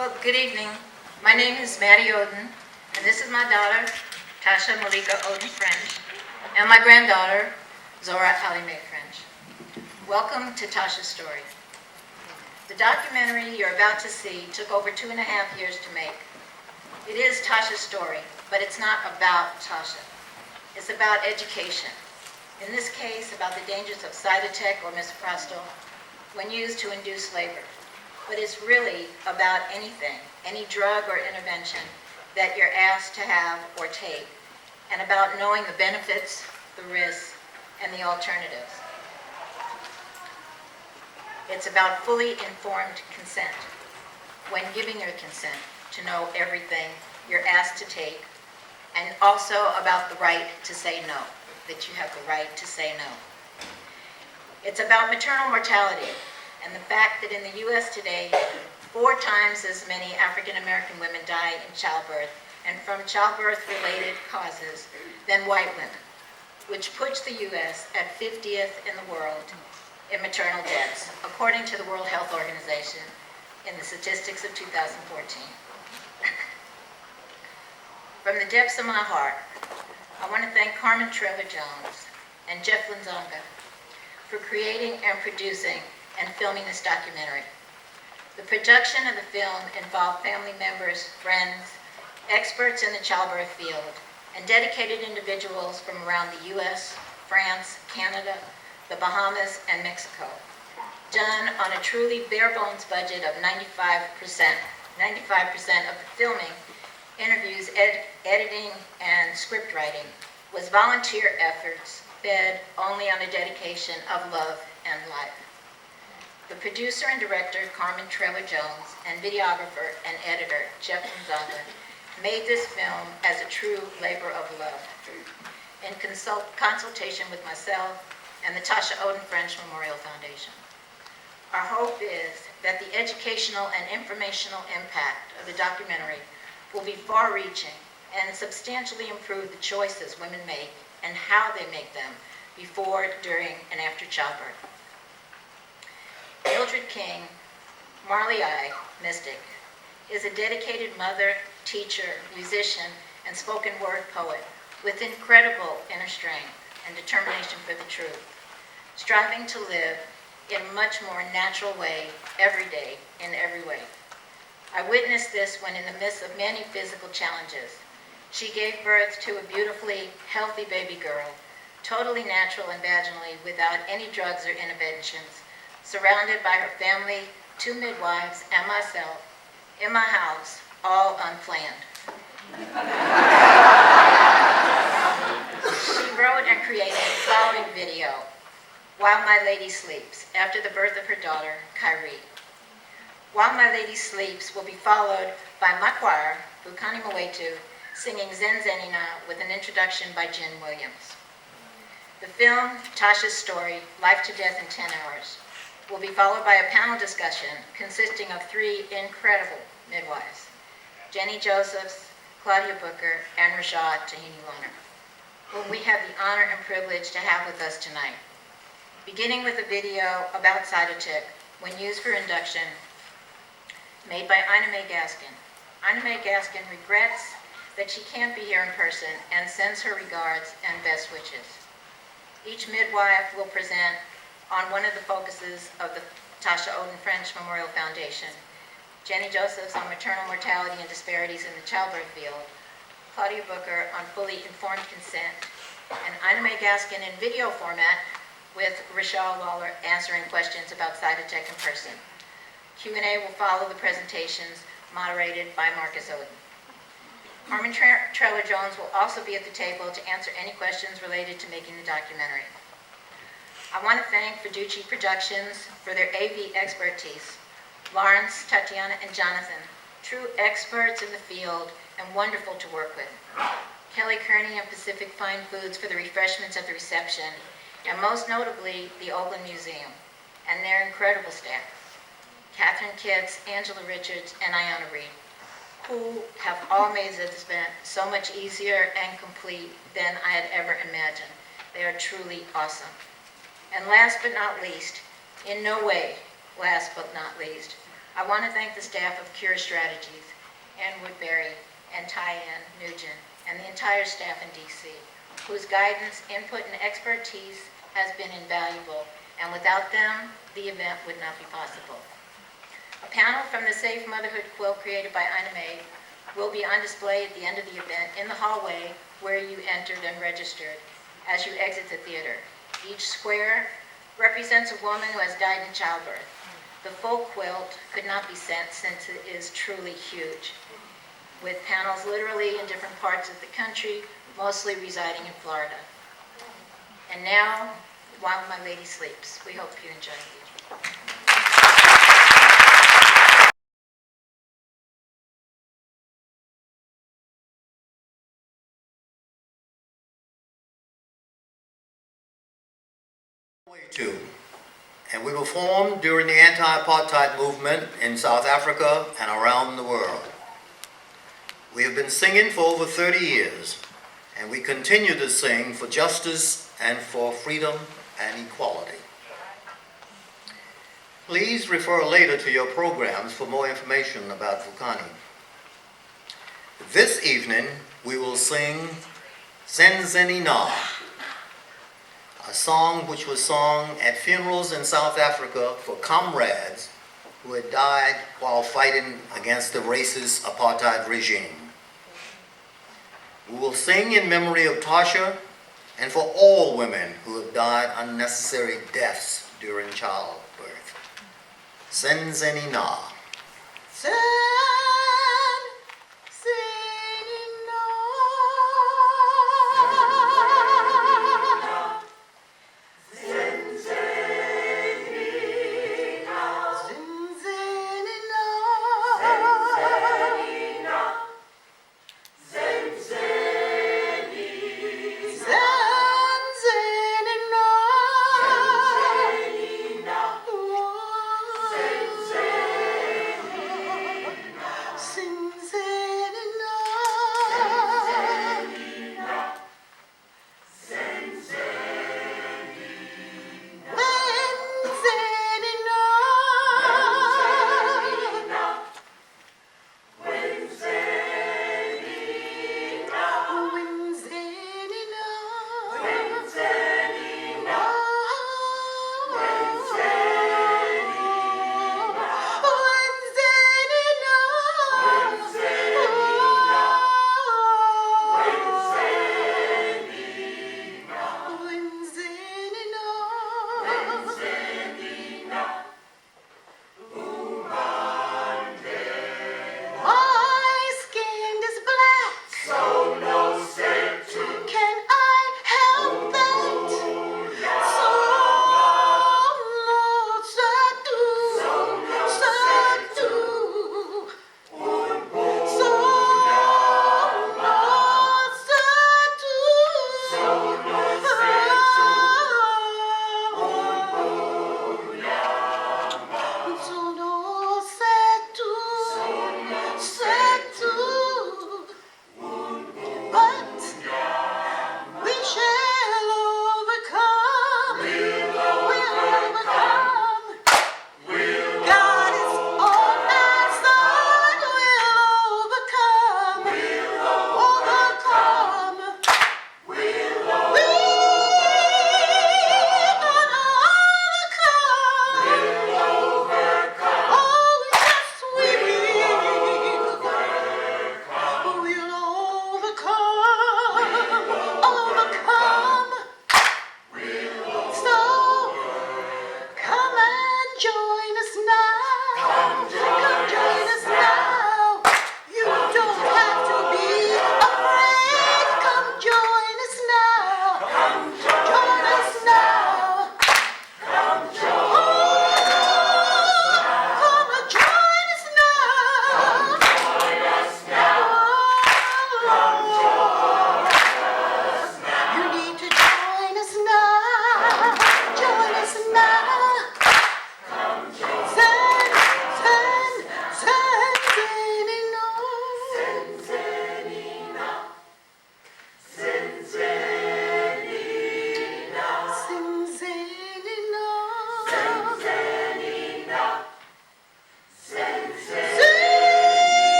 Well, good evening. My name is Maddie Oden, and this is my daughter, Tasha Malika Oden French, and my granddaughter, Zora Ali Mae French. Welcome to Tasha's Story. The documentary you're about to see took over 2.5 years to make. It is Tasha's story, but it's not about Tasha. It's about education. In this case, about the dangers of cytotec or misoprostol when used to induce labor. But it's really about anything, any drug or intervention that you're asked to have or take, and about knowing the benefits, the risks, and the alternatives. It's about fully informed consent. When giving your consent, to know everything you're asked to take, and also about the right to say no, that you have the right to say no. It's about maternal mortality and the fact that in the U.S. today, 4 times as many African American women die in childbirth and from childbirth-related causes than white women, which puts the U.S. at 50th in the world in maternal deaths, according to the World Health Organization in the statistics of 2014. From the depths of my heart, I want to thank Carmen Traylor Jones and Jeff Linzonga for creating and producing and filming this documentary. The production of the film involved family members, friends, experts in the childbirth field, and dedicated individuals from around the U.S., France, Canada, the Bahamas, and Mexico, done on a truly bare-bones budget of 95% of the filming, interviews, editing, and script writing was volunteer efforts fed only on a dedication of love and life. The producer and director, Carmen Traylor Jones, and videographer and editor, Jeff Linzonga, made this film as a true labor of love in consultation with myself and the Tasha Oden French Memorial Foundation. Our hope is that the educational and informational impact of the documentary will be far-reaching and substantially improve the choices women make and how they make them before, during, and after childbirth. Mildred King, Marley I, Mystic, is a dedicated mother, teacher, musician, and spoken word poet with incredible inner strength and determination for the truth, striving to live in a much more natural way every day in every way. I witnessed this when in the midst of many physical challenges, she gave birth to a beautifully healthy baby girl, totally natural and vaginally without any drugs or interventions, surrounded by her family, 2 midwives, and myself, in my house, all unplanned. She wrote and created the following video, While My Lady Sleeps, after the birth of her daughter, Kyrie. While My Lady Sleeps will be followed by my choir, Vukani Mawethu, singing Zen Zenina with an introduction by Jen Williams. The film, Tasha's Story, Life to Death in 10 Hours, will be followed by a panel discussion consisting of 3 incredible midwives, Jennie Joseph, Claudia Booker, and Racha Lawler, whom we have the honor and privilege to have with us tonight. Beginning with a video about cytotec when used for induction, made by Ina Mae Gaskin. Ina Mae Gaskin regrets that she can't be here in person and sends her regards and best wishes. Each midwife will present on one of the focuses of the Tasha Oden French Memorial Foundation. Jennie Joseph on maternal mortality and disparities in the childbirth field, Claudia Booker on fully informed consent, and Ina Mae Gaskin in video format with Racha Lawler answering questions about cytotec in person. Q&A will follow the presentations moderated by Marcus Oden. Carmen Traylor Jones will also be at the table to answer any questions related to making the documentary. I want to thank Fiduci Productions for their AV expertise, Lawrence, Tatia, and Jonathan, true experts in the field and wonderful to work with. Kelly Kearney and Pacific Fine Foods for the refreshments at the reception, and most notably, the Oakland Museum and their incredible staff. Catherine Kitts, Angela Richards, and Ayanna Reed, who have all made this event so much easier and complete than I had ever imagined. They are truly awesome. And last but not least, in no way last but not least, I want to thank the staff of Cure Strategies, Ann Woodbury and Tyann Nugent, and the entire staff in DC, whose guidance, input, and expertise has been invaluable, and without them, the event would not be possible. A panel from the Safe Motherhood quilt created by M.Ed will be on display at the end of the event in the hallway where you entered and registered as you exit the theater. Each square represents a woman who has died in childbirth. The full quilt could not be sent since it is truly huge, with panels literally in different parts of the country, mostly residing in Florida. And now, While My Lady Sleeps. We hope you enjoy it. Mawethu, and we were formed during the anti-apartheid movement in South Africa and around the world. We have been singing for over 30 years, and we continue to sing for justice and for freedom and equality. Please refer later to your programs for more information about Vukani. This evening, we will sing Senzeni Na, a song which was sung at funerals in South Africa for comrades who had died while fighting against the racist apartheid regime. We will sing in memory of Tasha and for all women who have died unnecessary deaths during childbirth. Senzeni Na.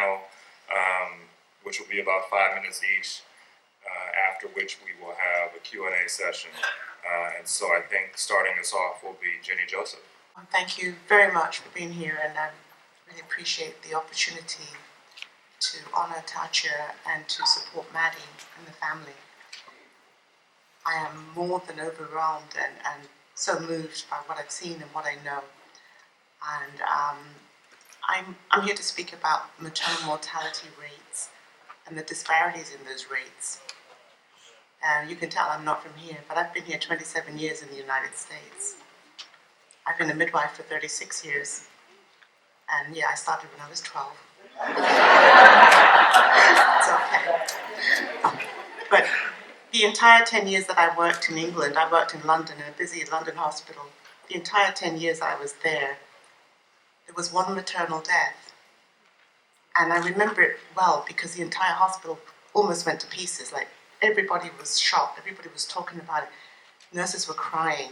panel, which will be about 5 minutes each, after which we will have a Q&A session. And so I think starting us off will be Jennie Joseph. Thank you very much for being here, and I really appreciate the opportunity to honor Tatia and to support Maddie and the family. I am more than overwhelmed and so moved by what I've seen and what I know. And I'm here to speak about maternal mortality rates and the disparities in those rates. And you can tell I'm not from here, but I've been here 27 years in the United States. I've been a midwife for 36 years. And yeah, I started when I was 12. It's okay. But the entire 10 years that I worked in England, I worked in London, in a busy London hospital. The entire 10 years I was there was one maternal death. And I remember it well because the entire hospital almost went to pieces. Like, everybody was shocked, everybody was talking about it. Nurses were crying.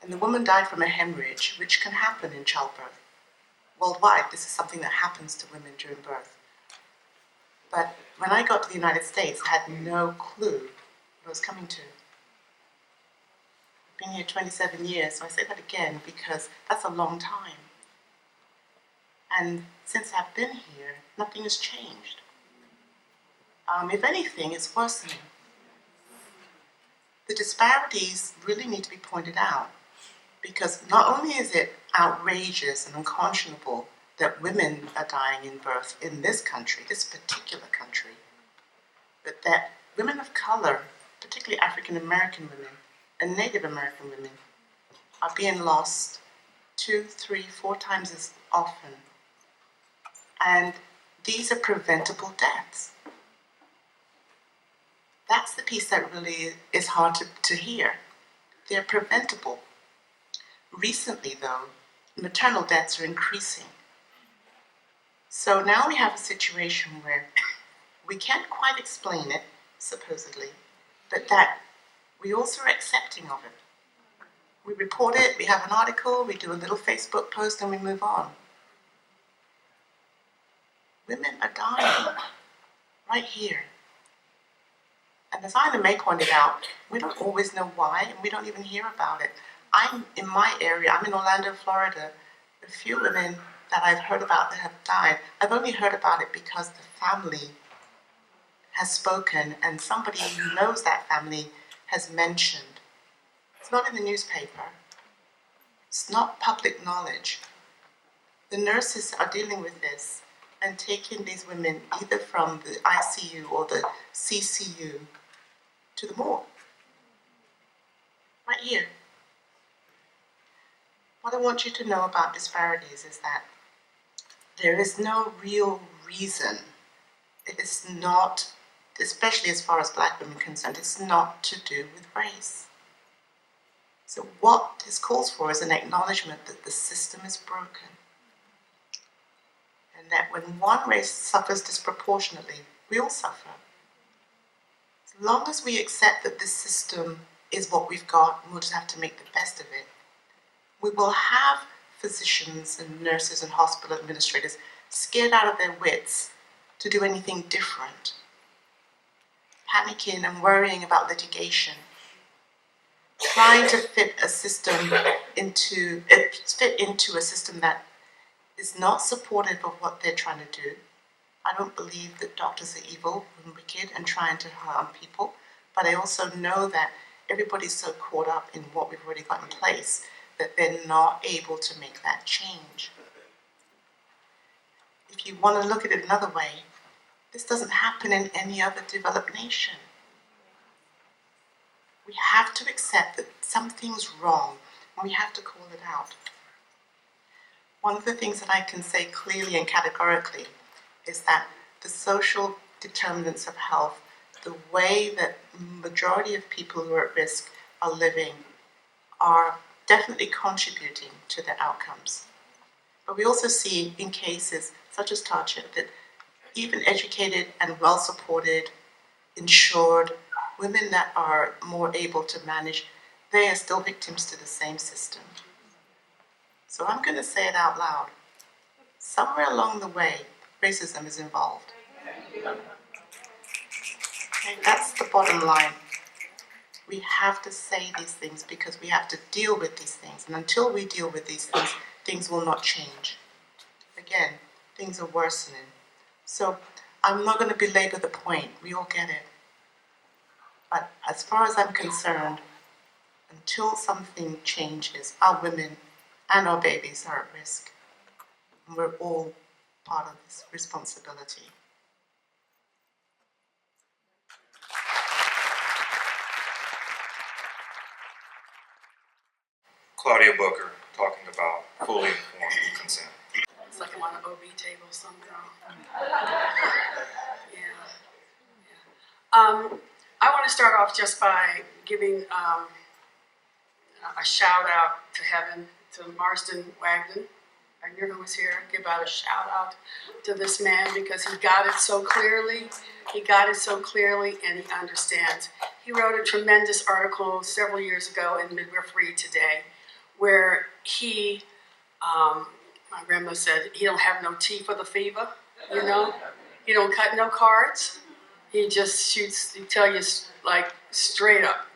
And the woman died from a hemorrhage, which can happen in childbirth. Worldwide, this is something that happens to women during birth. But when I got to the United States, I had no clue what I was coming to. I've been here 27 years, so I say that again because that's a long time. And since I've been here, nothing has changed. If anything, it's worsening. The disparities really need to be pointed out because not only is it outrageous and unconscionable that women are dying in birth in this country, this particular country, but that women of color, particularly African American women and Native American women, are being lost 2, 3, 4 times as often. And these are preventable deaths. That's the piece that really is hard to hear. They're preventable. Recently, though, maternal deaths are increasing. So now we have a situation where we can't quite explain it, supposedly, but that we also are accepting of it. We report it, we have an article, we do a little Facebook post, and we move on. Women are dying right here. And as Ina May pointed out, we don't always know why, and we don't even hear about it. I'm in my area, I'm in Orlando, Florida. The few women that I've heard about that have died, I've only heard about it because the family has spoken and somebody who knows that family has mentioned. It's not in the newspaper. It's not public knowledge. The nurses are dealing with this and taking these women either from the ICU or the CCU to the morgue. Right here. What I want you to know about disparities is that there is no real reason. It is not, especially as far as Black women are concerned, it's not to do with race. So what this calls for is an acknowledgement that the system is broken. And that when one race suffers disproportionately, we all suffer. As long as we accept that this system is what we've got, and we'll just have to make the best of it, we will have physicians and nurses and hospital administrators scared out of their wits to do anything different, panicking and worrying about litigation, trying to fit a system into a system that is not supportive of what they're trying to do. I don't believe that doctors are evil and wicked and trying to harm people, but I also know that everybody's so caught up in what we've already got in place that they're not able to make that change. If you want to look at it another way, this doesn't happen in any other developed nation. We have to accept that something's wrong, and we have to call it out. One of the things that I can say clearly and categorically is that the social determinants of health, the way that the majority of people who are at risk are living, are definitely contributing to their outcomes. But we also see in cases such as Tatia that even educated and well-supported, insured women that are more able to manage, they are still victims to the same system. So I'm going to say it out loud. Somewhere along the way, racism is involved. Okay, that's the bottom line. We have to say these things because we have to deal with these things. And until we deal with these things, things will not change. Again, things are worsening. So I'm not going to belabor the point. We all get it. But as far as I'm concerned, until something changes, our women and our babies are at risk. And we're all part of this responsibility. Claudia Booker talking about fully informed consent. It's like I'm on an OB table somehow. Yeah. I want to start off just by giving a shout out to heaven, to Marston Wagner, who was here. Give out a shout out to this man because he got it so clearly. He got it so clearly and he understands. He wrote a tremendous article several years ago in Midwifery Today where he, my grandma said, he don't have no tea for the fever, you know? He don't cut no cards. He just shoots, he tell you like straight up.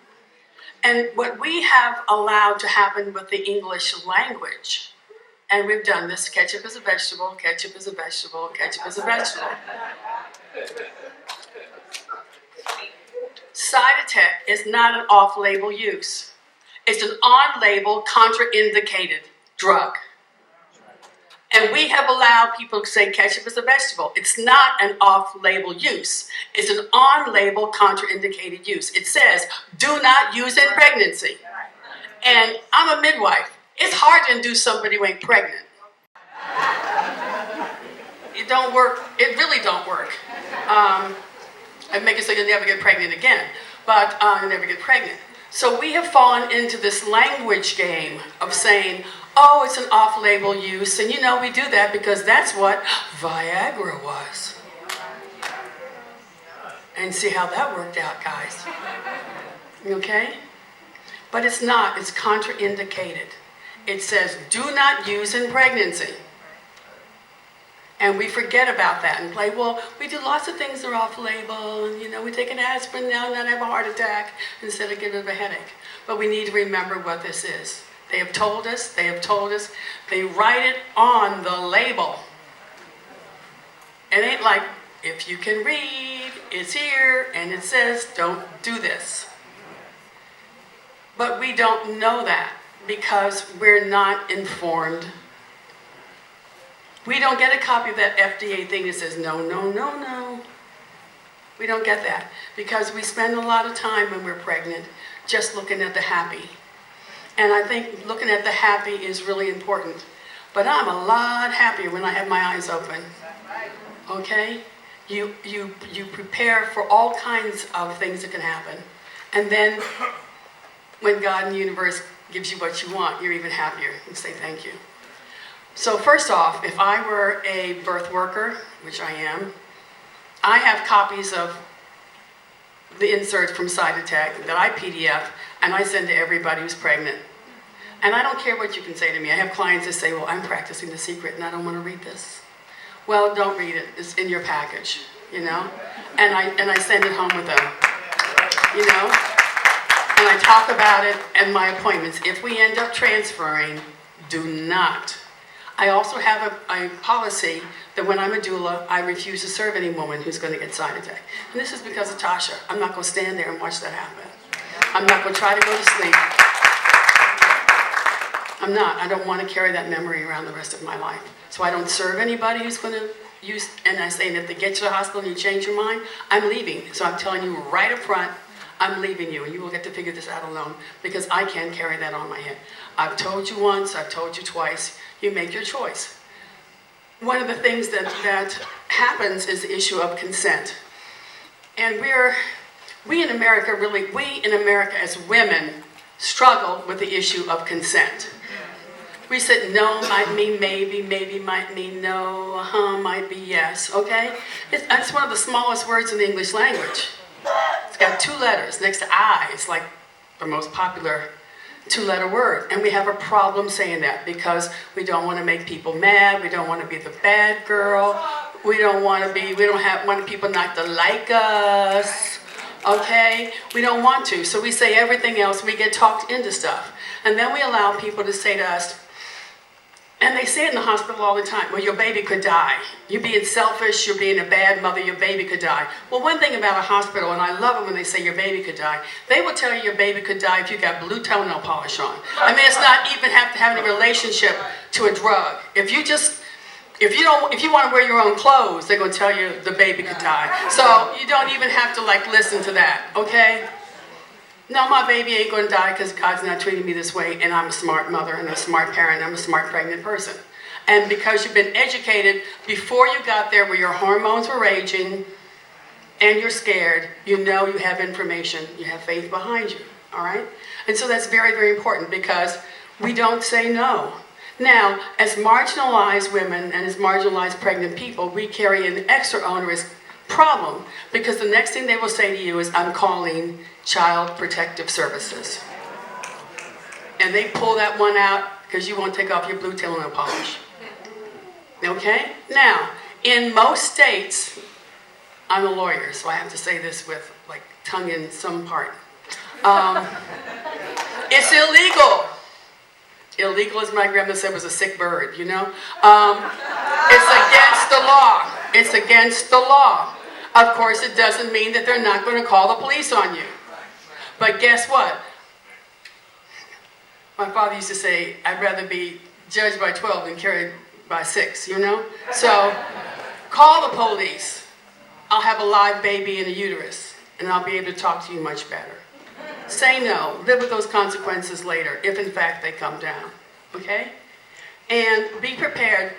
And what we have allowed to happen with the English language, and we've done this, ketchup is a vegetable, ketchup is a vegetable, ketchup is a vegetable. Cytotec is not an off-label use. It's an on-label, contraindicated drug. And we have allowed people to say ketchup is a vegetable. It's not an off-label use. It's an on-label, contraindicated use. It says, do not use in pregnancy. And I'm a midwife. It's hard to induce somebody who ain't pregnant. It don't work. It really don't work. And make it so you'll never get pregnant again. But you'll never get pregnant. So we have fallen into this language game of saying, oh, it's an off-label use. And you know, we do that because that's what Viagra was. And see how that worked out, guys. Okay? But it's not. It's contraindicated. It says, do not use in pregnancy. And we forget about that and play, well, we do lots of things that are off-label, and, you know, we take an aspirin now and then have a heart attack instead of getting a headache. But we need to remember what this is. They have told us, they write it on the label. It ain't like, if you can read, it's here, and it says, don't do this. But we don't know that because we're not informed. We don't get a copy of that FDA thing that says, no, no, no, no. We don't get that because we spend a lot of time when we're pregnant just looking at the happy. And I think looking at the happy is really important. But I'm a lot happier when I have my eyes open. Okay? You prepare for all kinds of things that can happen. And then when God and the universe gives you what you want, you're even happier and say thank you. So first off, if I were a birth worker, which I am, I have copies of the inserts from Cytotec that I PDF and I send to everybody who's pregnant. And I don't care what you can say to me. I have clients that say, well, I'm practicing the secret and I don't want to read this. Well, don't read it. It's in your package, you know? And I send it home with them, you know? And I talk about it at my appointments. If we end up transferring, do not. I also have a policy that when I'm a doula, I refuse to serve any woman who's going to get Cytotec. And this is because of Tasha. I'm not going to stand there and watch that happen. I'm not going to try to go to sleep. I'm not. I don't want to carry that memory around the rest of my life. So I don't serve anybody who's going to use, and I say, and if they get to the hospital and you change your mind, I'm leaving. So I'm telling you right up front, I'm leaving you, and you will get to figure this out alone because I can't carry that on my head. I've told you once, I've told you twice. You make your choice. One of the things that happens is the issue of consent. And we in America as women struggle with the issue of consent. We said no might mean maybe, maybe might mean no, might be yes, okay? It's one of the smallest words in the English language. It's got 2 letters next to I. It's like the most popular 2-letter word. And we have a problem saying that because we don't want to make people mad. We don't want to be the bad girl. We don't want people not to like us, okay? We don't want to, so we say everything else, we get talked into stuff. And then we allow people to say to us, and they say it in the hospital all the time, well, your baby could die. You're being selfish, you're being a bad mother, your baby could die. Well, one thing about a hospital, and I love it when they say your baby could die, they will tell you your baby could die if you got blue toenail polish on. I mean, it's not even have to have any relationship to a drug. If you want to wear your own clothes, they're going to tell you the baby could die. So you don't even have to like listen to that, okay? No, my baby ain't going to die because God's not treating me this way, and I'm a smart mother and a smart parent, I'm a smart pregnant person. And because you've been educated before you got there where your hormones were raging and you're scared, you know you have information, you have faith behind you, all right? And so that's very, very important because we don't say no. Now, as marginalized women and as marginalized pregnant people, we carry an extra onerous problem because the next thing they will say to you is, I'm calling Child Protective Services. And they pull that one out because you won't take off your blue toenail polish. Okay? Now, in most states, I'm a lawyer, so I have to say this with like tongue in some part. It's illegal. Illegal, as my grandma said, was a sick bird, you know? It's against the law. It's against the law. Of course, it doesn't mean that they're not going to call the police on you. But guess what? My father used to say, I'd rather be judged by 12 than carried by 6, you know? So, call the police. I'll have a live baby in a uterus, and I'll be able to talk to you much better. Say no. Live with those consequences later, if in fact they come down. Okay? And be prepared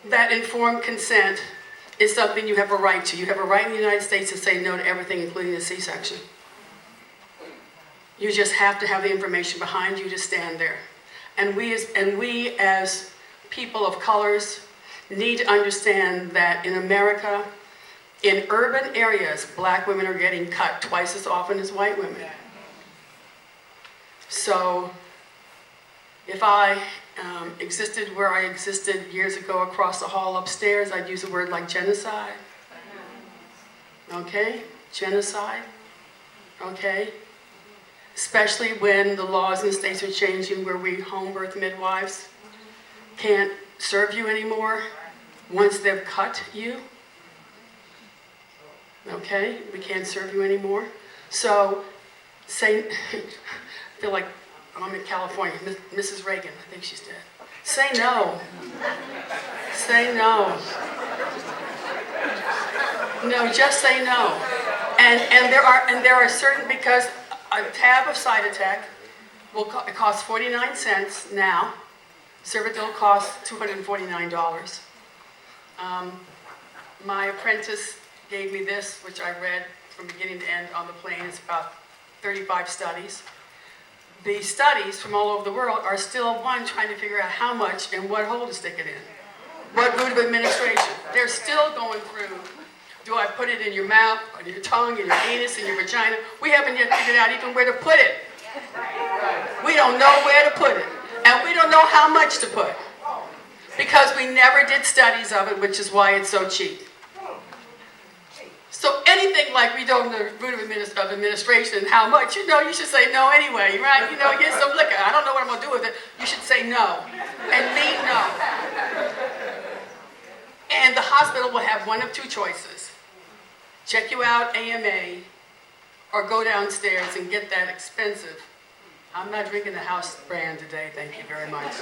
that informed consent is something you have a right to. You have a right in the United States to say no to everything, including a C-section. You just have to have the information behind you to stand there. And we as people of colors need to understand that in America, in urban areas, black women are getting cut twice as often as white women. So if I existed where I existed years ago across the hall upstairs, I'd use a word like genocide. Okay? Genocide. Okay? Especially when the laws in the states are changing where we home birth midwives can't serve you anymore once they've cut you. Okay? We can't serve you anymore. So, I feel like I'm in California. Mrs. Reagan, I think she's dead. Say no. Say no. No, just say no. And there are certain, because a tab of Cytotec it costs 49 cents now. Cervidil costs $249. My apprentice gave me this, which I read from beginning to end on the plane. It's about 35 studies. The studies from all over the world are still, trying to figure out how much and what hole to stick it in. What route of administration. They're still going through, do I put it in your mouth, or your tongue, in your anus, in your vagina? We haven't yet figured out even where to put it. We don't know where to put it. And we don't know how much to put. Because we never did studies of it, which is why it's so cheap. So anything like we don't know the route of administration and how much, you should say no anyway, right? Get some liquor. I don't know what I'm going to do with it. You should say no. And mean no. And the hospital will have one of two choices. Check you out AMA, or go downstairs and get that expensive. I'm not drinking the house brand today, thank you very much.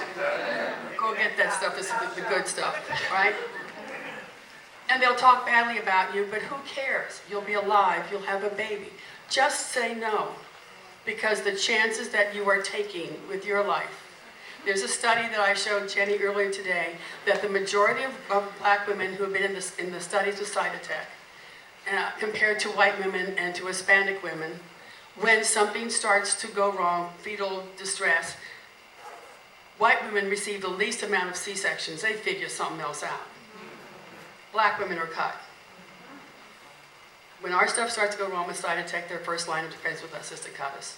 Go get that stuff, this is the good stuff, right? And they'll talk badly about you, but who cares? You'll be alive, you'll have a baby. Just say no, because the chances that you are taking with your life. There's a study that I showed Jennie earlier today, that the majority of black women who have been in the studies with Cytotec, compared to white women and to Hispanic women, when something starts to go wrong, fetal distress, white women receive the least amount of C-sections. They figure something else out. Black women are cut. When our stuff starts to go wrong with Cytotec, their first line of defense with us is to cut us.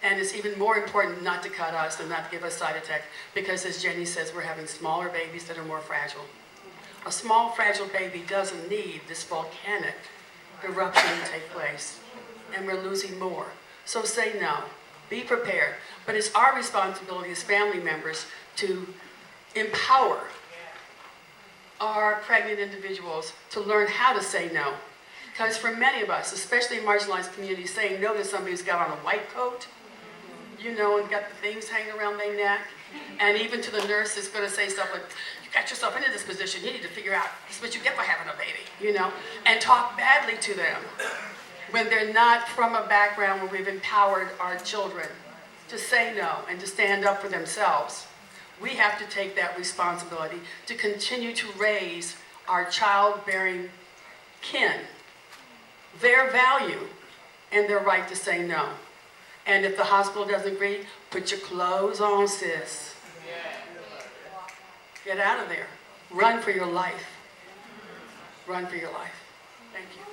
And it's even more important not to cut us and not to give us side effects, because as Jennie says, we're having smaller babies that are more fragile. A small, fragile baby doesn't need this volcanic eruption to take place, and we're losing more. So say no, be prepared. But it's our responsibility as family members to empower our pregnant individuals to learn how to say no. Because for many of us, especially in marginalized communities, saying no to somebody who's got on a white coat, you know, and got the things hanging around their neck, and even to the nurse that's going to say stuff like, you got yourself into this position, you need to figure out, this is what you get for having a baby, you know, and talk badly to them when they're not from a background where we've empowered our children to say no and to stand up for themselves. We have to take that responsibility to continue to raise our childbearing kin, their value, and their right to say no. And if the hospital doesn't agree, put your clothes on, sis. Get out of there. Run for your life. Run for your life. Thank you.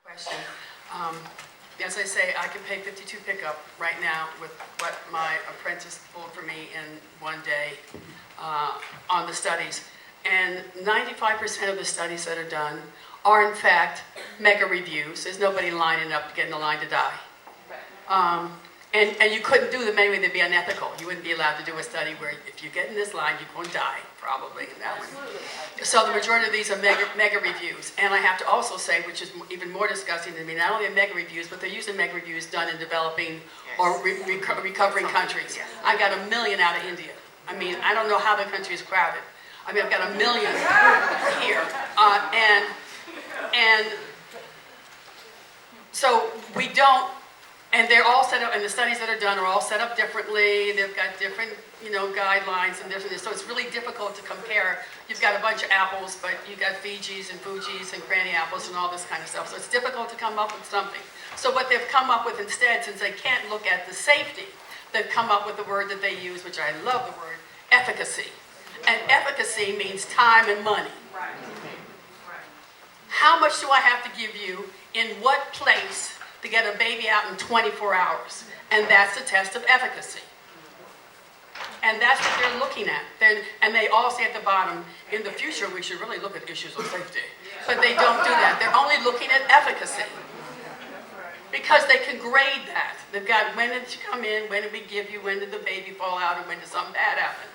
Question. As I say, I can pay 52 pickup right now with what my apprentice pulled for me in one day on the studies. And 95% of the studies that are done are in fact mega reviews. There's nobody lining up to get in the line to die. And you couldn't do them anyway, they'd be unethical. You wouldn't be allowed to do a study where if you get in this line, you're going to die, probably, in that one. So the majority of these are mega reviews. And I have to also say, which is even more disgusting to me, not only are mega reviews, but they're usually mega reviews done in developing or recovering countries. I got 1 million out of India. I mean, I don't know how the country is crowded. I mean, I've got 1 million here. And so we don't, and they're all set up, and the studies that are done are all set up differently. They've got different, you know, guidelines and this and this. So it's really difficult to compare. You've got a bunch of apples, but you've got Fijis and Fujis and granny apples and all this kind of stuff. So it's difficult to come up with something. So what they've come up with instead, since they can't look at the safety, they've come up with the word that they use, which I love the word, efficacy. And efficacy means time and money. How much do I have to give you in what place to get a baby out in 24 hours? And that's the test of efficacy. And that's what they're looking at. And they all say at the bottom, in the future we should really look at issues of safety. But they don't do that. They're only looking at efficacy. Because they can grade that. They've got, when did you come in, when did we give you, when did the baby fall out, or when did something bad happen?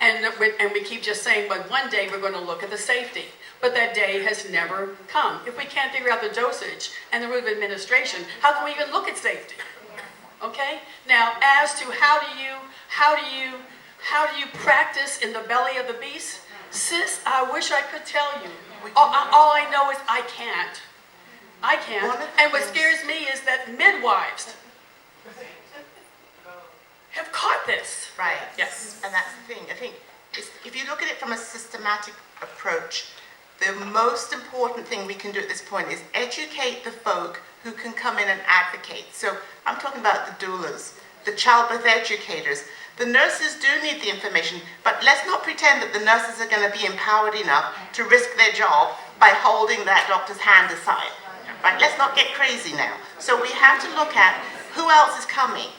And we keep just saying, but one day we're going to look at the safety. But that day has never come. If we can't figure out the dosage and the route of administration, how can we even look at safety? Okay? Now, as to how do you practice in the belly of the beast? Sis, I wish I could tell you. All I know is I can't. I can't. And what scares me is that midwives have caught this. Right. Yes. And that's the thing. I think if you look at it from a systematic approach, the most important thing we can do at this point is educate the folk who can come in and advocate. So I'm talking about the doulas, the childbirth educators. The nurses do need the information, but let's not pretend that the nurses are going to be empowered enough to risk their job by holding that doctor's hand aside. Right? Let's not get crazy now. So we have to look at who else is coming.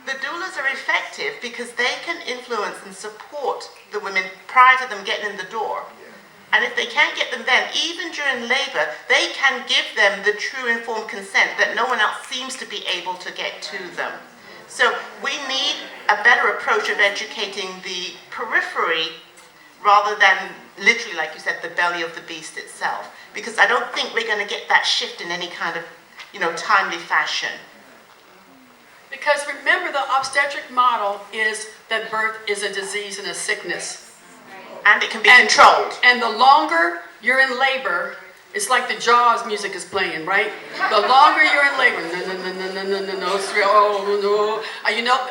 The doulas are effective because they can influence and support the women prior to them getting in the door. And if they can't get them then, even during labor, they can give them the true informed consent that no one else seems to be able to get to them. So we need a better approach of educating the periphery rather than literally, like you said, the belly of the beast itself. Because I don't think we're going to get that shift in any kind of, timely fashion. Because remember, the obstetric model is that birth is a disease and a sickness. And it can be controlled. And the longer you're in labor, it's like the Jaws music is playing, right? The longer you're in labor,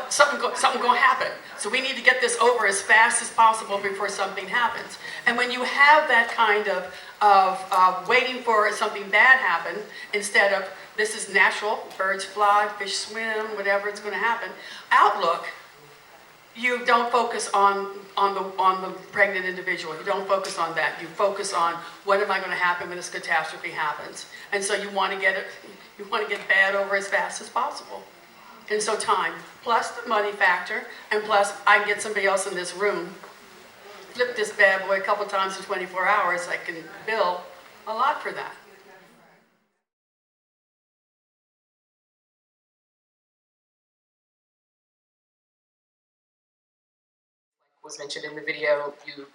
something going to happen. So we need to get this over as fast as possible before something happens. And when you have that kind of waiting for something bad happen, instead of this is natural, birds fly, fish swim, whatever it's going to happen, outlook, you don't focus on the pregnant individual. You don't focus on that. You focus on what am I going to happen when this catastrophe happens. And so you want to get bad over as fast as possible. And so time, plus the money factor, and plus I can get somebody else in this room, flip this bad boy a couple times in 24 hours, I can bill a lot for that. Was mentioned in the video, you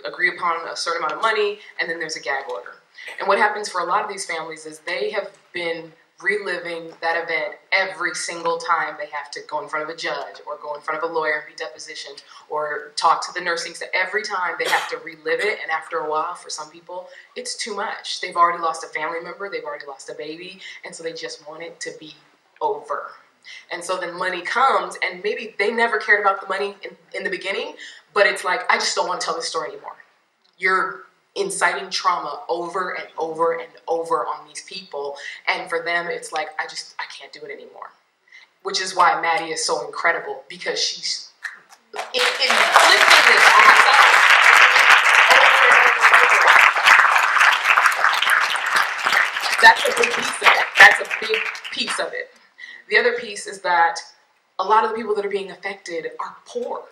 agree upon a certain amount of money, and then there's a gag order. And what happens for a lot of these families is they have been reliving that event every single time they have to go in front of a judge or go in front of a lawyer and be depositioned or talk to the nursing staff. Every time they have to relive it, and after a while, for some people, it's too much. They've already lost a family member, they've already lost a baby, and so they just want it to be over. And so then money comes, and maybe they never cared about the money in the beginning, but it's like, I just don't want to tell this story anymore. You're inciting trauma over and over and over on these people, and for them, it's like, I can't do it anymore. Which is why Maddie is so incredible, because she's inflicting this on herself over and over. That's a big piece of it. That's a big piece of it. The other piece is that a lot of the people that are being affected are poor.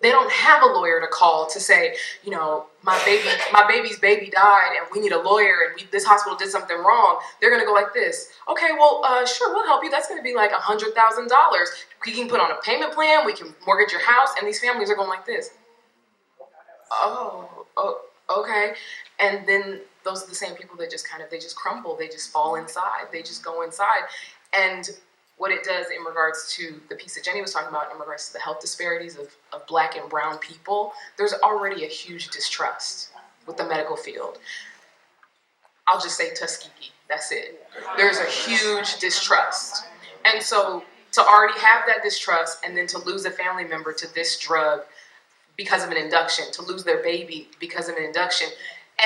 They don't have a lawyer to call to say, you know, my baby's baby died and we need a lawyer and this hospital did something wrong. They're going to go like this. Okay, well, sure, we'll help you. That's going to be like $100,000. We can put on a payment plan. We can mortgage your house. And these families are going like this. Oh, okay. And then those are the same people that they just crumble. They just fall inside. They just go inside. And what it does in regards to the piece that Jennie was talking about in regards to the health disparities of Black and brown people, there's already a huge distrust with the medical field. I'll just say Tuskegee, that's it. There's a huge distrust. And so to already have that distrust and then to lose a family member to this drug because of an induction, to lose their baby because of an induction,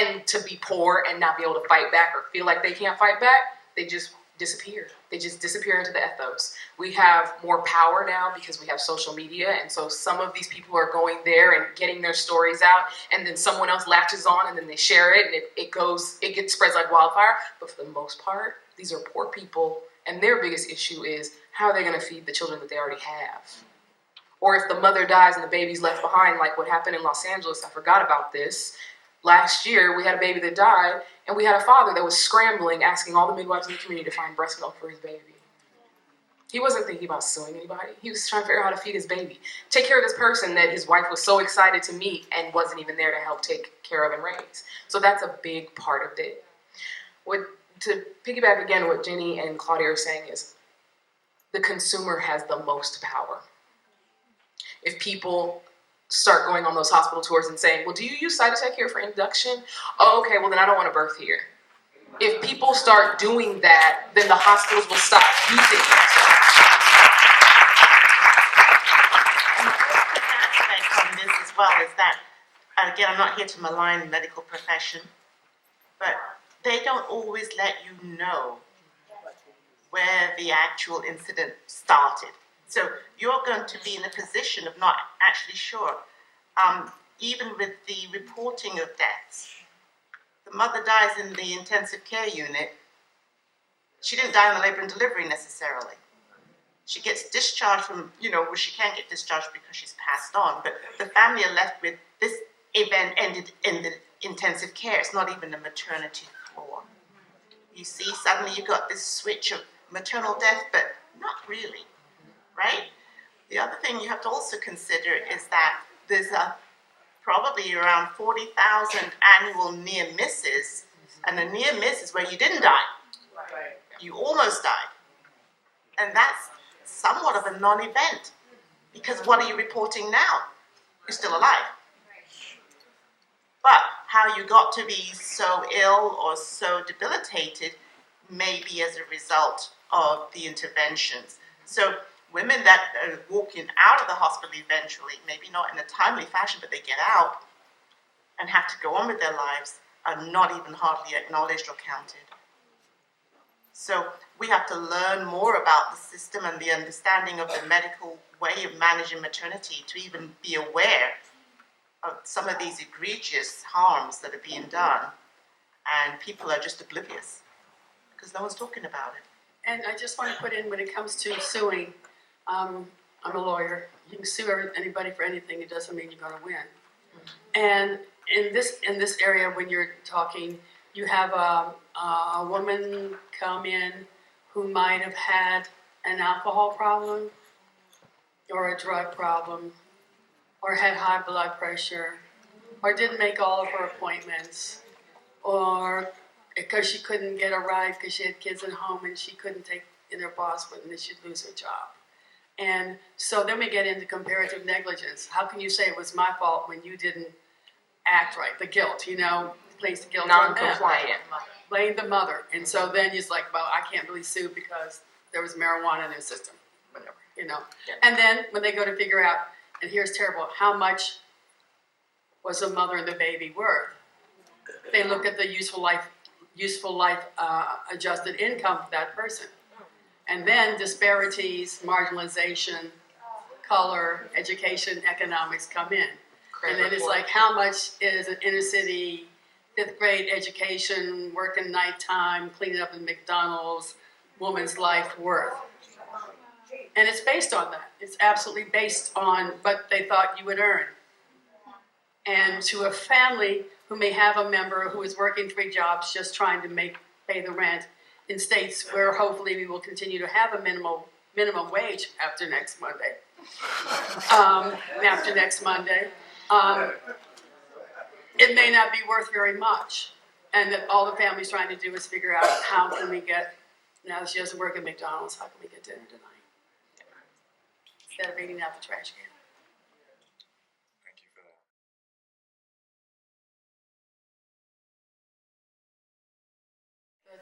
and to be poor and not be able to fight back or feel like they can't fight back, they just disappear. They just disappear into the ethos. We have more power now because we have social media, and so some of these people are going there and getting their stories out, and then someone else latches on and then they share it, and it gets spreads like wildfire. But for the most part, these are poor people, and their biggest issue is how are they going to feed the children that they already have? Or if the mother dies and the baby's left behind, like what happened in Los Angeles, I forgot about this. Last year, we had a baby that died, and we had a father that was scrambling, asking all the midwives in the community to find breast milk for his baby. He wasn't thinking about suing anybody. He was trying to figure out how to feed his baby. Take care of this person that his wife was so excited to meet and wasn't even there to help take care of and raise. So that's a big part of it. To piggyback again, what Jennie and Claudia are saying is the consumer has the most power. If people start going on those hospital tours and saying, well, do you use Cytotec here for induction? Oh, okay, well then I don't want to birth here. If people start doing that, then the hospitals will stop using it. And the other aspect on this as well is that, again, I'm not here to malign the medical profession, but they don't always let you know where the actual incident started. So you're going to be in a position of not actually sure. Even with the reporting of deaths, the mother dies in the intensive care unit. She didn't die in the labor and delivery necessarily. She gets discharged from, well, she can't get discharged because she's passed on, but the family are left with this event ended in the intensive care. It's not even the maternity floor. You see, suddenly you got this switch of maternal death, but not really. Right? The other thing you have to also consider is that there's probably around 40,000 annual near misses, and a near miss is where you didn't die. Right. You almost died. And that's somewhat of a non-event, because what are you reporting now? You're still alive. But how you got to be so ill or so debilitated may be as a result of the interventions. So women that are walking out of the hospital eventually, maybe not in a timely fashion, but they get out and have to go on with their lives, are not even hardly acknowledged or counted. So we have to learn more about the system and the understanding of the medical way of managing maternity to even be aware of some of these egregious harms that are being done, and people are just oblivious because no one's talking about it. And I just want to put in, when it comes to suing, I'm a lawyer. You can sue anybody for anything. It doesn't mean you're going to win. And in this area, when you're talking, you have a woman come in who might have had an alcohol problem or a drug problem or had high blood pressure or didn't make all of her appointments or because she couldn't get a ride because she had kids at home and she couldn't take in her boss with and then she'd lose her job. And so then we get into comparative negligence. How can you say it was my fault when you didn't act right? The guilt, place the guilt on them. Non-compliant. Blame the mother. And so then it's like, well, I can't really sue because there was marijuana in their system, whatever, Yeah. And then when they go to figure out, and here's terrible, how much was the mother and the baby worth? They look at the useful life adjusted income for that person. And then disparities, marginalization, color, education, economics come in. And then it's like, how much is an inner city, 5th grade education, working nighttime, cleaning up in McDonald's, woman's life worth? And it's based on that. It's absolutely based on what they thought you would earn. And to a family who may have a member who is working 3 jobs just trying to pay the rent in states where hopefully we will continue to have a minimum wage after next Monday. It may not be worth very much. And that all the family's trying to do is figure out how can we get, now that she doesn't work at McDonald's, how can we get dinner tonight? Instead of eating out the trash can. Thank you for that.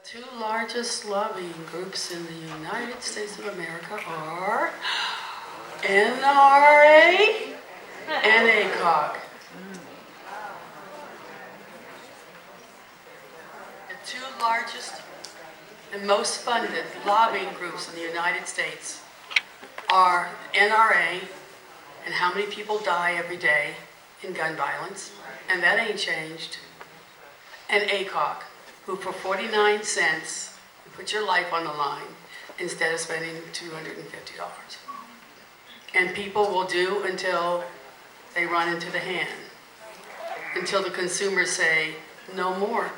The 2 largest lobbying groups in the United States of America are NRA and ACOG. The 2 largest and most funded lobbying groups in the United States are NRA, and how many people die every day in gun violence, and that ain't changed, and ACOG, who for 49 cents, you put your life on the line instead of spending $250. And people will do until they run into the hand, until the consumers say, no more.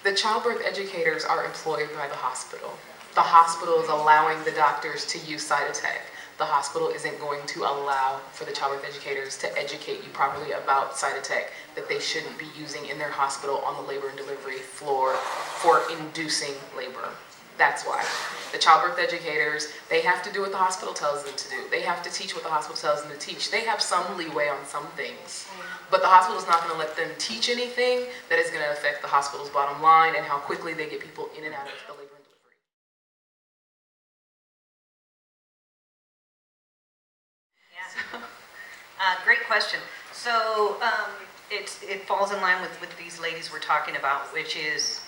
The childbirth educators are employed by the hospital. The hospital is allowing the doctors to use Cytotec. The hospital isn't going to allow for the childbirth educators to educate you properly about Cytotec that they shouldn't be using in their hospital on the labor and delivery floor for inducing labor. That's why. The childbirth educators, they have to do what the hospital tells them to do. They have to teach what the hospital tells them to teach. They have some leeway on some things. But the hospital is not going to let them teach anything that is going to affect the hospital's bottom line and how quickly they get people in and out of the labor and delivery. Yeah. Great question. So it falls in line with these ladies we're talking about, which is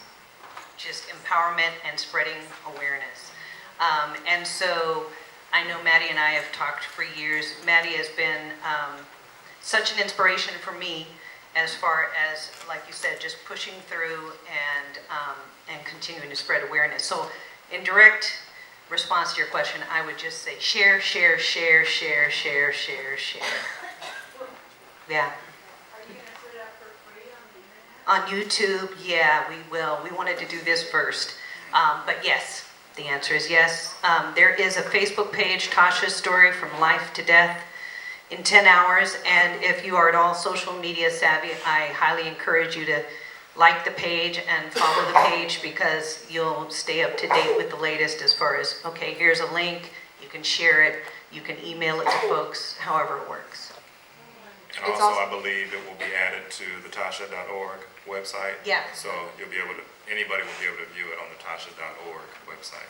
just empowerment and spreading awareness. And so I know Maddie and I have talked for years. Maddie has been such an inspiration for me as far as, like you said, just pushing through and continuing to spread awareness. So in direct response to your question, I would just say share, share, share, share, share, share, share. Yeah. On YouTube, yeah, we will. We wanted to do this first. But yes, the answer is yes. There is a Facebook page, Tasha's Story from Life to Death in 10 hours. And if you are at all social media savvy, I highly encourage you to like the page and follow the page because you'll stay up to date with the latest as far as, okay, here's a link, you can share it, you can email it to folks, however it works. And also, I believe it will be added to the Tasha.org website. Yeah. So anybody will be able to view it on the Tasha.org website.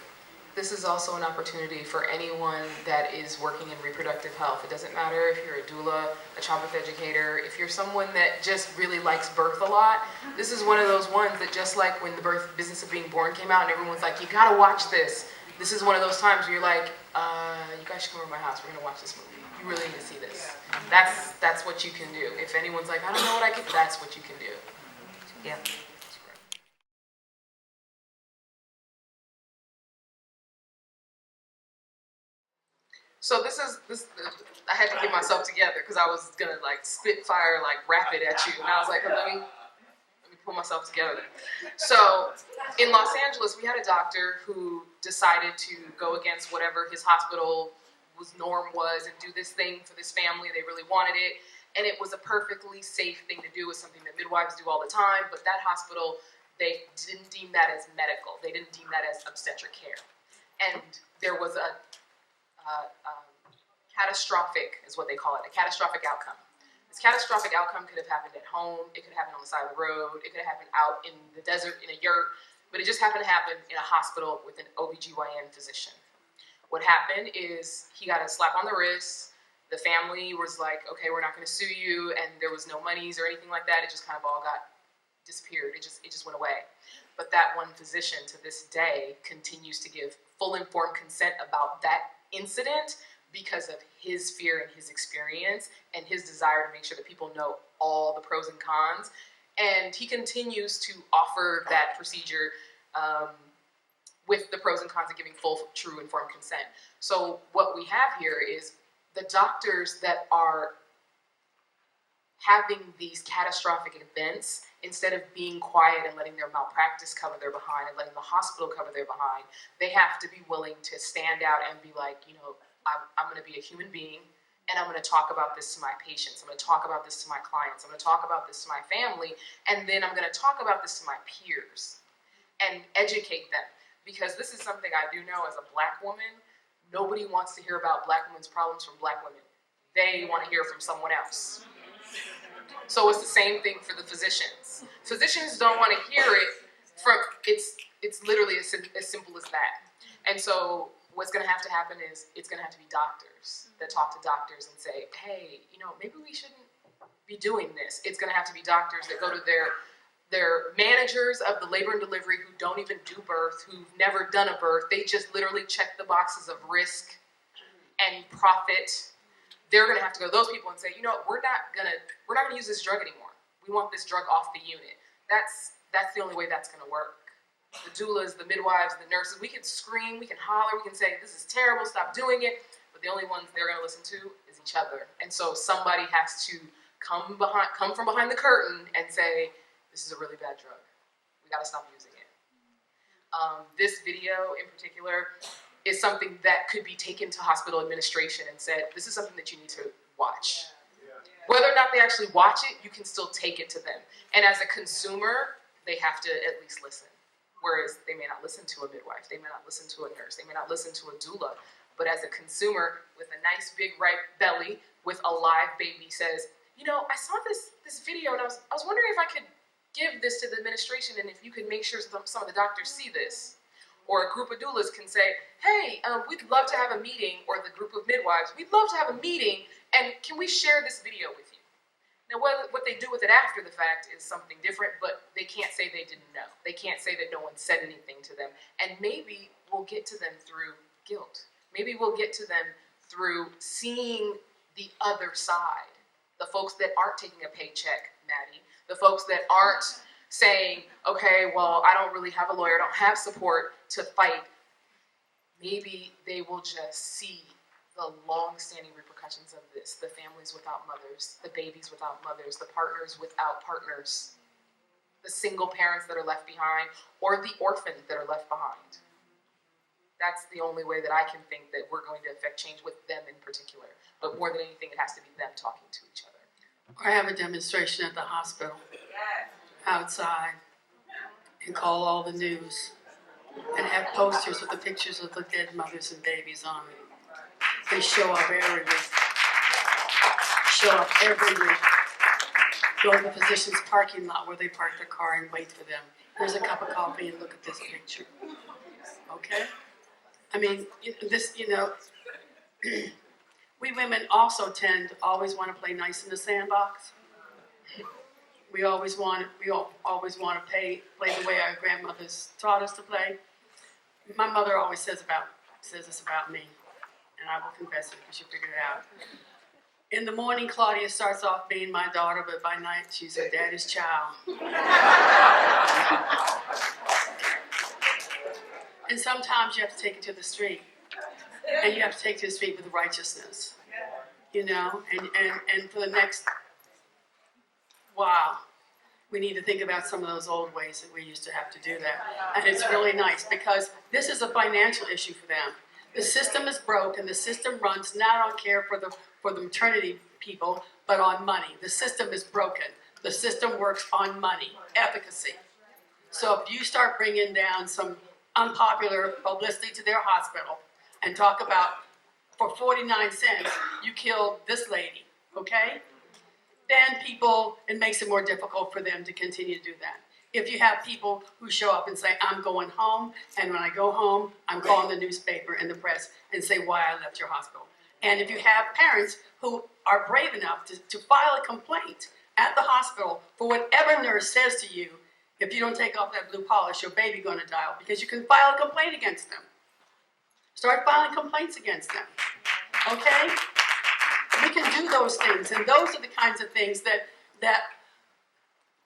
This is also an opportunity for anyone that is working in reproductive health. It doesn't matter if you're a doula, a childbirth educator, if you're someone that just really likes birth a lot, this is one of those ones that just like when the birth business of being born came out and everyone's like, you gotta watch this. this is one of those times where you're like, you guys should come over to my house. We're gonna watch this movie. You really need to see this. That's what you can do. If anyone's like, I don't know what I can, that's what you can do. Yeah. So this. I had to get myself together because I was gonna like spitfire like rapid at you, and I was like, let me pull myself together. So in Los Angeles, we had a doctor who decided to go against whatever his hospital norm was and do this thing for this family. They really wanted it, and it was a perfectly safe thing to do. It's something that midwives do all the time, but that hospital, they didn't deem that as medical. They didn't deem that as obstetric care, and there was a catastrophic, is what they call it, a catastrophic outcome. This catastrophic outcome could have happened at home, it could have happened on the side of the road, it could have happened out in the desert in a yurt, but it just happened to happen in a hospital with an OBGYN physician. What happened is he got a slap on the wrist, the family was like, okay, we're not gonna sue you, and there was no monies or anything like that, it just kind of all got disappeared, it just went away. But that one physician to this day continues to give full informed consent about that incident because of his fear and his experience and his desire to make sure that people know all the pros and cons. And he continues to offer that procedure with the pros and cons of giving full, true, informed consent. So what we have here is the doctors that are having these catastrophic events, instead of being quiet and letting their malpractice cover their behind and letting the hospital cover their behind, they have to be willing to stand out and be like, you know, I'm going to be a human being, and I'm going to talk about this to my patients. I'm going to talk about this to my clients. I'm going to talk about this to my family, and then I'm going to talk about this to my peers and educate them. Because this is something I do know as a Black woman, nobody wants to hear about Black women's problems from Black women. They want to hear from someone else. So it's the same thing for the physicians. Physicians don't want to hear it from, it's literally as simple as that. And so what's going to happen is it's going to have to be doctors that talk to doctors and say, hey, you know, maybe we shouldn't be doing this. It's going to have to be doctors that go to their managers of the labor and delivery who don't even do birth, who've never done a birth. They just literally check the boxes of risk and profit. They're going to have to go to those people and say, you know, we're not going to use this drug anymore. We want this drug off the unit. That's the only way that's going to work. The doulas, the midwives, the nurses, we can scream, we can holler, we can say, this is terrible, stop doing it, but the only ones they're going to listen to is each other. And so somebody has to come from behind the curtain and say, this is a really bad drug. We got to stop using it. This video in particular is something that could be taken to hospital administration and said, this is something that you need to watch. Whether or not they actually watch it, you can still take it to them. And as a consumer, they have to at least listen. Whereas they may not listen to a midwife, they may not listen to a nurse, they may not listen to a doula. But as a consumer with a nice big ripe belly with a live baby says, you know, I saw this video and I was wondering if I could give this to the administration and if you could make sure some of the doctors see this. Or a group of doulas can say, hey, we'd love to have a meeting, or the group of midwives, we'd love to have a meeting, and can we share this video with you? Now, what they do with it after the fact is something different, but they can't say they didn't know. They can't say that no one said anything to them. And maybe we'll get to them through guilt. Maybe we'll get to them through seeing the other side. The folks that aren't taking a paycheck, Maddie. The folks that aren't saying, okay, well, I don't really have a lawyer, I don't have support to fight. Maybe they will just see the long-standing repercussions of this, the families without mothers, the babies without mothers, the partners without partners, the single parents that are left behind, or the orphans that are left behind. That's the only way that I can think that we're going to affect change with them in particular. But more than anything, it has to be them talking to each other. Or have a demonstration at the hospital, outside, and call all the news, and have posters with the pictures of the dead mothers and babies on it. They show up every week. Go to the physician's parking lot where they park their car and wait for them. Here's a cup of coffee and look at this picture. Okay? I mean, we women also tend to always want to play nice in the sandbox. We always want to play the way our grandmothers taught us to play. My mother always says this about me, and I will confess it because you figured it out. In the morning, Claudia starts off being my daughter, but by night, she's her daddy's child. And sometimes you have to take it to the street. And you have to take it to the street with righteousness. You know? And for the next while, we need to think about some of those old ways that we used to have to do that. And it's really nice because this is a financial issue for them. The system is broke, and the system runs not on care for the maternity people, but on money. The system is broken. The system works on money, efficacy. So if you start bringing down some unpopular publicity to their hospital and talk about, for 49 cents, you killed this lady, okay? Then it makes it more difficult for them to continue to do that. If you have people who show up and say, I'm going home, and when I go home, I'm calling the newspaper and the press and say why I left your hospital. And if you have parents who are brave enough to file a complaint at the hospital for whatever nurse says to you, if you don't take off that blue polish, your baby's going to die, because you can file a complaint against them. Start filing complaints against them, okay? We can do those things, and those are the kinds of things that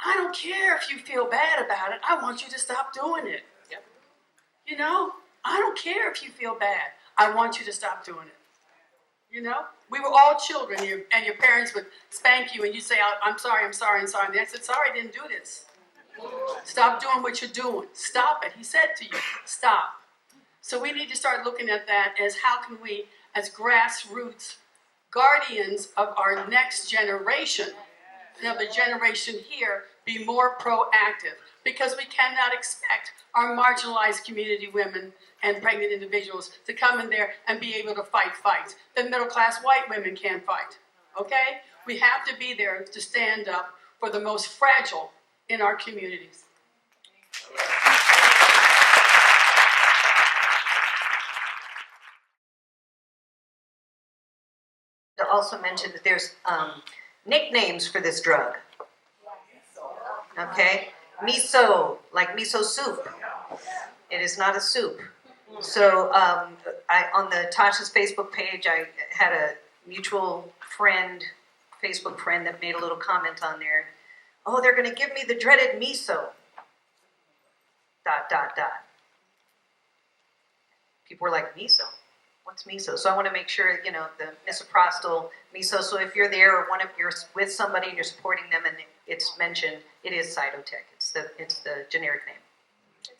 I don't care if you feel bad about it. I want you to stop doing it. Yep. You know, I don't care if you feel bad. I want you to stop doing it. You know, we were all children, and your parents would spank you, and you'd say, I'm sorry, I'm sorry, I'm sorry. And they said, sorry, I didn't do this. Stop doing what you're doing. Stop it. He said to you, stop. So we need to start looking at that as how can we, as grassroots guardians of our next generation, the generation here, be more proactive, because we cannot expect our marginalized community women and pregnant individuals to come in there and be able to fight fights that middle-class white women can't fight, okay? We have to be there to stand up for the most fragile in our communities. To also mention that there's nicknames for this drug. Okay? Miso, like miso soup. It is not a soup. So on the Tasha's Facebook page, I had a mutual friend, Facebook friend, that made a little comment on there. Oh, they're going to give me the dreaded miso. ... People were like, miso? What's miso? So I want to make sure, the misoprostol, miso. So if you're there or you're with somebody and you're supporting them and it's mentioned, it is Cytotec. It's the generic name.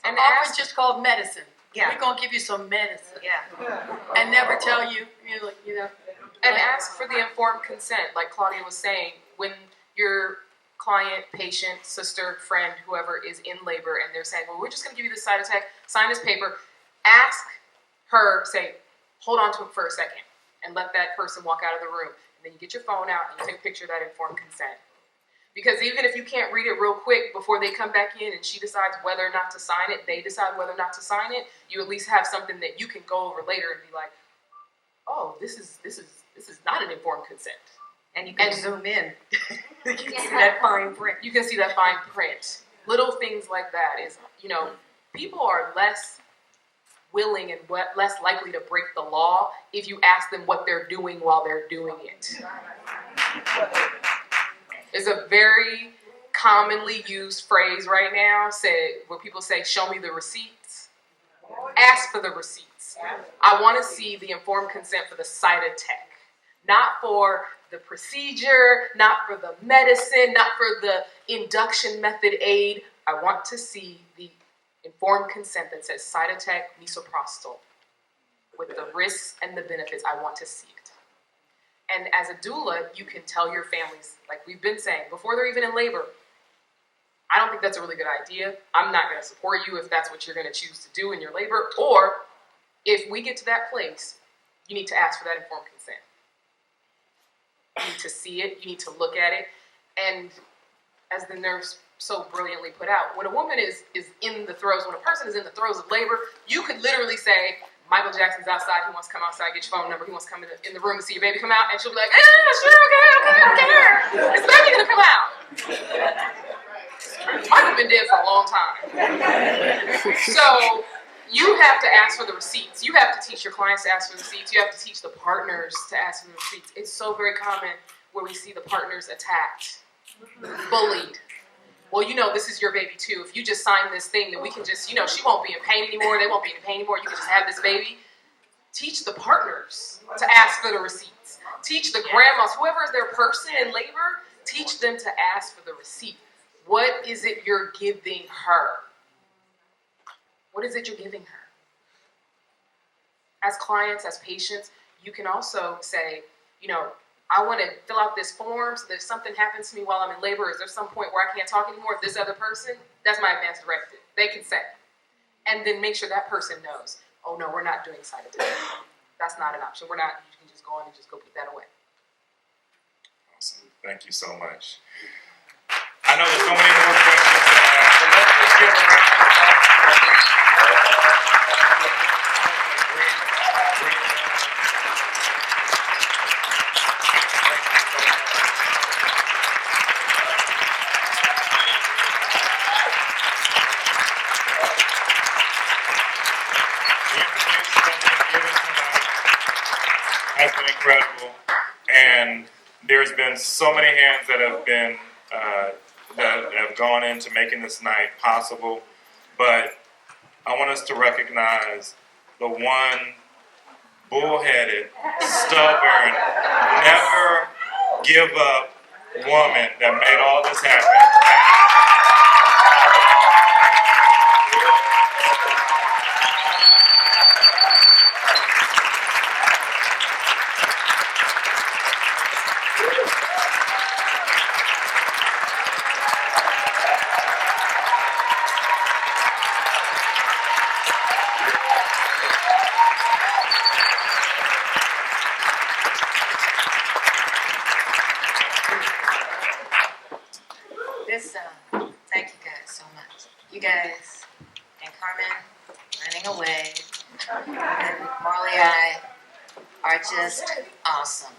And often just called medicine. Yeah. We're going to give you some medicine. Yeah. And never tell you, And ask for the informed consent, like Claudia was saying, when your client, patient, sister, friend, whoever is in labor and they're saying, well, we're just going to give you this Cytotec, sign this paper, ask her, say, hold on to it for a second and let that person walk out of the room. And then you get your phone out and you take a picture of that informed consent. Because even if you can't read it real quick before they come back in and she decides whether or not to sign it, they decide whether or not to sign it, you at least have something that you can go over later and be like, oh, this is not an informed consent. And you can zoom in. You can see that fine print. You can see that fine print. Little things like that is, people are less willing and less likely to break the law if you ask them what they're doing while they're doing it. It's a very commonly used phrase right now, where people say, show me the receipts. Ask for the receipts. I want to see the informed consent for the Cytotec, not for the procedure, not for the medicine, not for the induction method aid. I want to see the informed consent that says Cytotec, misoprostol, with the risks and the benefits. I want to see it. And as a doula, you can tell your families, like we've been saying, before they're even in labor, I don't think that's a really good idea. I'm not going to support you if that's what you're going to choose to do in your labor. Or if we get to that place, you need to ask for that informed consent. You need to see it. You need to look at it. And as the nurse so brilliantly put out, when a woman is in the throes, when a person is in the throes of labor, you could literally say, Michael Jackson's outside, he wants to come outside, get your phone number, he wants to come in the room and see your baby come out, and she'll be like, sure, okay, I'm there. Is the baby gonna come out? Michael's been dead for a long time. So, You have to ask for the receipts. You have to teach your clients to ask for the receipts. You have to teach the partners to ask for the receipts. It's so very common where we see the partners attacked, bullied. Well, this is your baby too. If you just sign this thing, then we can just, she won't be in pain anymore. They won't be in pain anymore. You can just have this baby. Teach the partners to ask for the receipts. Teach the grandmas, whoever is their person in labor, teach them to ask for the receipt. What is it you're giving her? What is it you're giving her? As clients, as patients, you can also say, I want to fill out this form so that if something happens to me while I'm in labor, is there some point where I can't talk anymore with this other person? That's my advance directive. They can say. And then make sure that person knows, oh no, we're not doing side attack. That's not an option. We're not, you can just go on and just go put that away. Awesome. Thank you so much. I know there's so many more questions to ask, but let's just give a round of applause for great. The information that's been given tonight has been incredible, and there's been so many hands that have been that have gone into making this night possible. But I want us to recognize the one bullheaded, stubborn, never give up woman that made all this happen. Thank you guys so much. You guys and Carmen running away and Marley I are just awesome.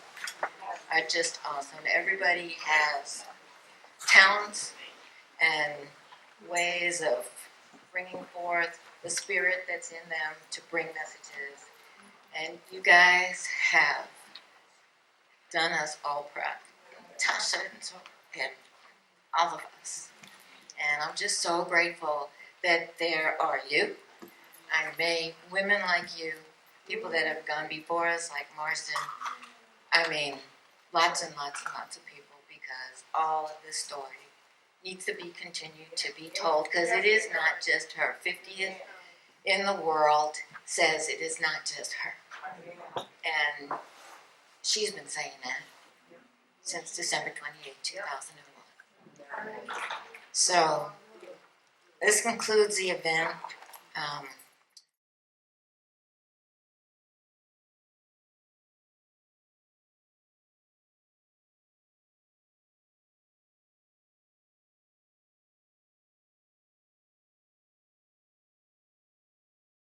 Everybody has talents and ways of bringing forth the spirit that's in them to bring messages. And you guys have done us all proud. Tasha and all of us. And I'm just so grateful that there are you. I made women like you, people that have gone before us like Marston. I mean, lots and lots and lots of people, because all of this story needs to be continued to be told, because it is not just her. 50th in the world says it is not just her. And she's been saying that since December 28, 2001. So this concludes the event.